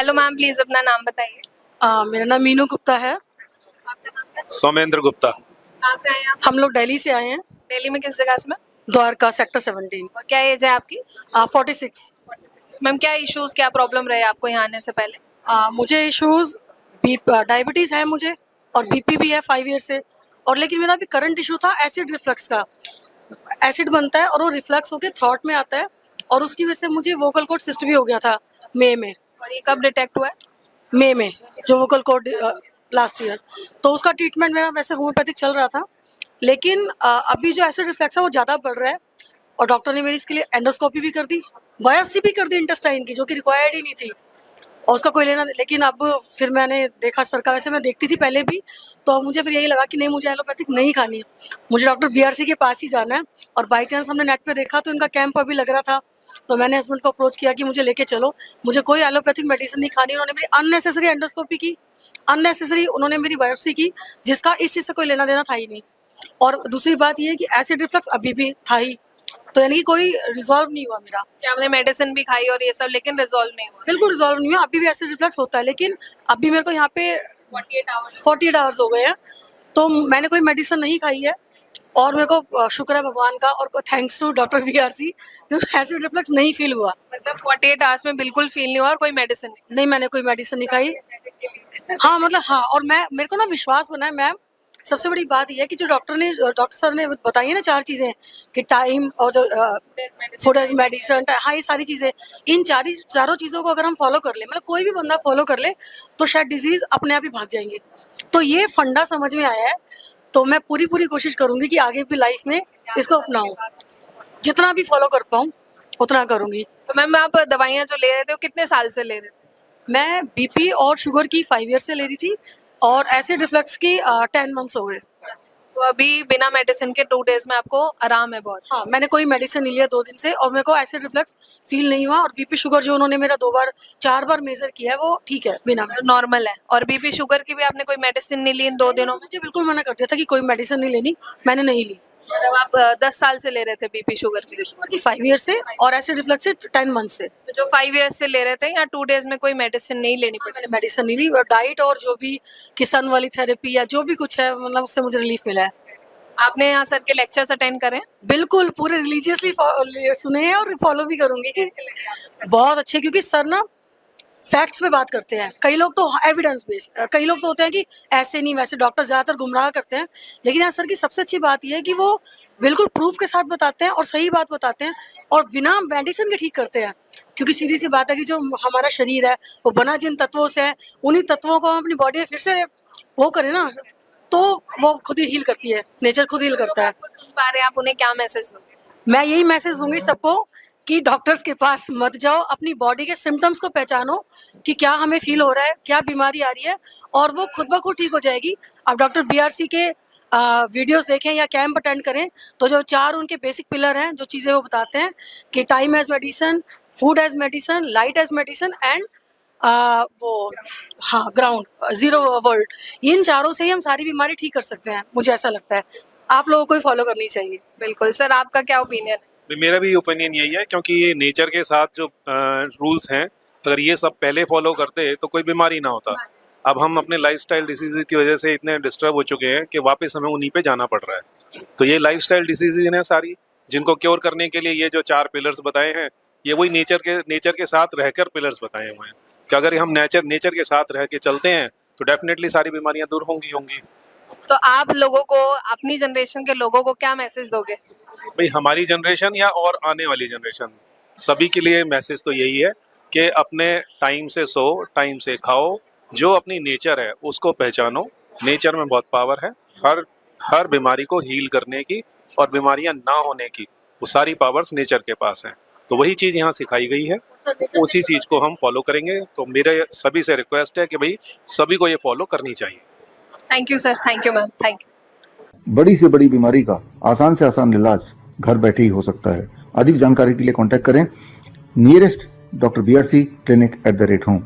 Hello ma'am, please अपना नाम बताइए। मेरा नाम मीनू गुप्ता है। आपका नाम क्या है? सौमेंद्र गुप्ता। कहाँ से आए हैं आप? हम लोग दिल्ली से आए हैं, दिल्ली में किस जगह से मैम? द्वारका सेक्टर 17। और क्या एज है आपकी? 46। मैम क्या इश्यूज, क्या प्रॉब्लम रहे आपको यहाँ आने से पहले? मुझे इश्यूज डायबिटीज है मुझे, और बीपी भी है 5 ईयर से। और लेकिन मेरा अभी करंट इशू था एसिड रिफ्लक्स का। एसिड बनता है और वो रिफ्लक्स होके थ्रॉट में आता है, और उसकी वजह से मुझे वोकल कॉर्ड सिस्ट भी हो गया था मई में। और ये कब डिटेक्ट हुआ है? मई में जो वोकल कॉर्ड लास्ट ईयर। तो उसका ट्रीटमेंट मेरा वैसे होम्योपैथिक चल रहा था, लेकिन अभी जो एसिड रिफ्लक्स है वो ज़्यादा बढ़ रहा है, और डॉक्टर ने मेरी इसके लिए एंडोस्कोपी भी कर दी, बायोप्सी भी कर दी इंटेस्टाइन की, जो कि रिक्वायर्ड ही नहीं थी और उसका कोई लेना। लेकिन अब फिर मैंने देखा सर का, वैसे मैं देखती थी पहले भी, तो मुझे फिर यही लगा कि नहीं, मुझे एलोपैथिक नहीं खानी है, मुझे डॉक्टर बीआरसी के पास ही जाना है। और बाई चांस हमने नेट पे देखा तो इनका कैंप अभी लग रहा था, तो मैंने हस्बैंड को अप्रोच किया कि मुझे लेके चलो, मुझे कोई एलोपैथिक मेडिसिन नहीं खानी। उन्होंने मेरी अननेसेसरी एंडोस्कोपी की, अननेसेसरी उन्होंने मेरी बायोप्सी की, जिसका इस चीज़ से कोई लेना देना था ही नहीं। और दूसरी बात ये है कि एसिड रिफ्लक्स अभी भी था ही, तो यानी कि कोई रिजॉल्व नहीं हुआ मेरा। क्या आपने मेडिसिन भी खाई और ये सब, लेकिन रिजॉल्व नहीं हुआ? बिल्कुल रिजॉल्व नहीं हुआ, अभी भी एसिड रिफ्लक्स होता है, लेकिन अभी मेरे को यहाँ पे 48 आवर्स हो गए हैं, तो मैंने कोई मेडिसिन नहीं खाई है। और मेरे को शुक्र है भगवान का, और thanks to doctor BRC, acid reflux नहीं फील हुआ। मतलब 48 आवर्स में बिल्कुल फील नहीं हुआ और कोई मेडिसिन नहीं? नहीं, मैंने कोई मेडिसिन नहीं खाई। हाँ मतलब हाँ, और मेरे को ना विश्वास बना है मैम। सबसे बड़ी बात यह है कि जो डॉक्टर सर ने बताई है ना 4 चीज़ें, कि टाइम और जो फूड एज मेडिसिन, हाँ ये सारी चीज़ें, इन चारों चीज़ों को अगर हम फॉलो कर ले, मतलब कोई भी बंदा फॉलो कर ले, तो शायद डिजीज़ अपने आप ही भाग जाएंगे। तो ये फंडा समझ में आया है, तो मैं पूरी कोशिश करूंगी कि आगे भी लाइफ में इसको अपनाऊं, जितना भी फॉलो कर पाऊं उतना करूंगी। तो मैम आप दवाइयाँ जो ले रहे थे वो कितने साल से ले रहे थे? मैं बीपी और शुगर की 5 ईयर से ले रही थी, और एसिड रिफ्लक्स की 10 मंथ्स हो गए। तो अभी बिना मेडिसिन के 2 डेज में आपको आराम है बहुत? हाँ, मैंने कोई मेडिसिन नहीं लिया 2 दिन से, और मेरे को एसिड रिफ्लक्स फील नहीं हुआ। और बीपी शुगर जो उन्होंने मेरा 4 बार मेजर किया है, वो ठीक है, बिना नॉर्मल है। और बीपी शुगर की भी आपने कोई मेडिसिन नहीं ली इन 2 दिनों में? मुझे बिल्कुल मना कर दिया था कि कोई मेडिसिन नहीं लेनी, मैंने नहीं ली। मतलब आप 10 साल से ले रहे थे बीपी शुगर की? 5 ईयर से, और एसिड रिफ्लक्स से 10 मंथ से। तो जो 5 ईयर्स से ले रहे थे, या 2 डेज में कोई मेडिसिन नहीं लेनी पड़ी? मैंने मेडिसिन नहीं ली, और डाइट और जो भी किसान वाली थेरेपी या जो भी कुछ है, मतलब उससे मुझे रिलीफ मिला है। आपने यहाँ सर के लेक्चर्स अटेंड करे? बिल्कुल, पूरे रिलीजियसली सुने हैं और फॉलो भी करूंगी। बहुत अच्छे, क्योंकि सर ना फैक्ट्स पे बात करते हैं। कई लोग तो एविडेंस बेस्ड, कई लोग तो होते हैं कि ऐसे नहीं वैसे, डॉक्टर ज़्यादातर गुमराह करते हैं। लेकिन यहाँ सर की सबसे अच्छी बात यह है कि वो बिल्कुल प्रूफ के साथ बताते हैं और सही बात बताते हैं, और बिना मेडिसिन के ठीक करते हैं। क्योंकि सीधी सी बात है कि जो हमारा शरीर है वो बना जिन तत्वों से है, उन्हीं तत्वों को हम अपनी बॉडी में फिर से वो करें ना, तो वो खुद ही हील करती है, नेचर खुद हील करता है। आपको सुन पा रहे हैं, आप उन्हें क्या मैसेज दोगे? मैं यही मैसेज दूंगी सबको कि डॉक्टर्स के पास मत जाओ, अपनी बॉडी के सिम्टम्स को पहचानो कि क्या हमें फील हो रहा है, क्या बीमारी आ रही है, और वो खुद ब खुद ठीक हो जाएगी। आप डॉक्टर बीआरसी के वीडियोस देखें या कैंप अटेंड करें, तो जो 4 उनके बेसिक पिलर हैं, जो चीज़ें वो बताते हैं कि time as medicine, food as medicine, light as medicine, and वो हाँ ग्राउंड जीरो वर्ल्ड, इन चारों से ही हम सारी बीमारी ठीक कर सकते हैं, मुझे ऐसा लगता है। आप लोगों को फॉलो करनी चाहिए। बिल्कुल सर, आपका क्या ओपिनियन है? मेरा भी ओपिनियन यही है, क्योंकि ये नेचर के साथ जो रूल्स हैं, अगर ये सब पहले फॉलो करते तो कोई बीमारी ना होता। अब हम अपने लाइफस्टाइल डिसीज की वजह से इतने डिस्टर्ब हो चुके हैं कि वापस हमें उन्हीं पे जाना पड़ रहा है। तो ये लाइफस्टाइल डिसीजेज हैं सारी, जिनको क्योर करने के लिए ये जो 4 पिलर्स बताए हैं, ये वही नेचर के साथ रहकर पिलर्स बताए हुए हैं कि अगर हम नेचर के साथ रह के चलते हैं तो डेफिनेटली सारी बीमारियां दूर होंगी। तो आप लोगों को, अपनी जनरेशन के लोगों को क्या मैसेज दोगे? भाई, हमारी जनरेशन या और आने वाली जनरेशन, सभी के लिए मैसेज तो यही है कि अपने टाइम से सो, टाइम से खाओ, जो अपनी नेचर है उसको पहचानो। नेचर में बहुत पावर है, हर बीमारी को हील करने की और बीमारियां ना होने की, वो सारी पावर्स नेचर के पास हैं। तो वही चीज़ यहाँ सिखाई गई है, उसी चीज़ को हम फॉलो करेंगे। तो मेरे सभी से रिक्वेस्ट है कि भाई सभी को ये फॉलो करनी चाहिए। Thank you sir, thank you ma'am, thank you. बड़ी से बड़ी बीमारी का आसान से आसान इलाज घर बैठे ही हो सकता है। अधिक जानकारी के लिए कांटेक्ट करें nearest doctor BRC clinic @ home.